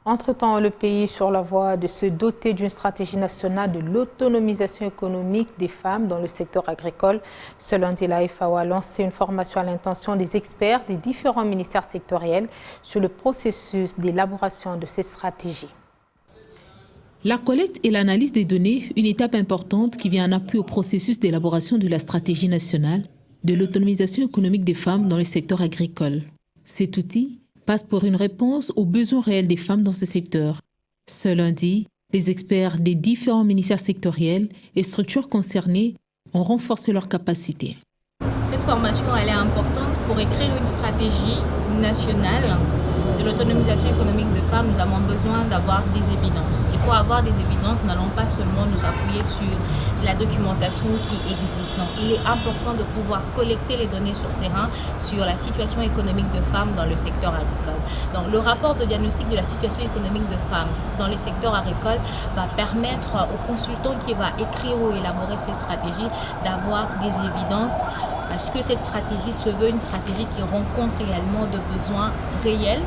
Entre-temps, le pays est sur la voie de se doter d'une stratégie nationale de l'autonomisation économique des femmes dans le secteur agricole. Ce lundi, la FAO a lancé une formation à l'intention des experts des différents ministères sectoriels sur le processus d'élaboration de ces stratégies. La collecte et l'analyse des données, une étape importante qui vient en appui au processus d'élaboration de la stratégie nationale de l'autonomisation économique des femmes dans le secteur agricole. Cet outil passe pour une réponse aux besoins réels des femmes dans ce secteur. Ce lundi, les experts des différents ministères sectoriels et structures concernées ont renforcé leurs capacités. Cette formation elle est importante pour écrire une stratégie nationale de l'autonomisation économique des femmes. Nous avons besoin d'avoir des évidences. Et pour avoir des évidences, nous n'allons pas seulement nous appuyer sur la documentation qui existe. Donc, il est important de pouvoir collecter les données sur terrain sur la situation économique de femmes dans le secteur agricole. Donc, le rapport de diagnostic de la situation économique de femmes dans le secteur agricole va permettre au consultant qui va écrire ou élaborer cette stratégie d'avoir des évidences parce que cette stratégie se veut une stratégie qui rencontre réellement de besoins réels,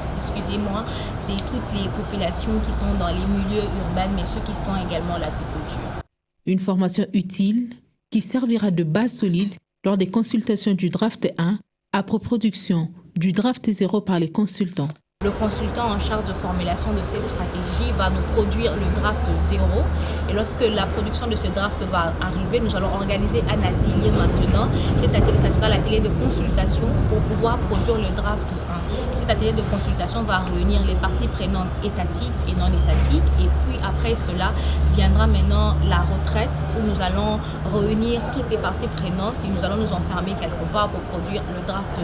de toutes les populations qui sont dans les milieux urbains, mais ceux qui font également l'agriculture. Une formation utile qui servira de base solide lors des consultations du draft 1 après production du draft 0 par les consultants. Le consultant en charge de formulation de cette stratégie va nous produire le draft 0 et lorsque la production de ce draft va arriver, nous allons organiser un atelier maintenant. Cet atelier, ça sera l'atelier de consultation pour pouvoir produire le draft 1. Et cet atelier de consultation va réunir les parties prenantes étatiques et non étatiques et puis après cela viendra maintenant la retraite où nous allons réunir toutes les parties prenantes et nous allons nous enfermer quelque part pour produire le draft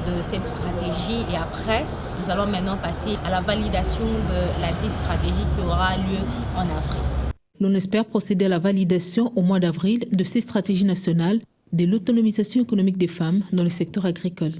2 de cette stratégie et après nous allons maintenant passer à la validation de la dite stratégie qui aura lieu en avril. L'on espère procéder à la validation au mois d'avril de ces stratégies nationales de l'autonomisation économique des femmes dans le secteur agricole.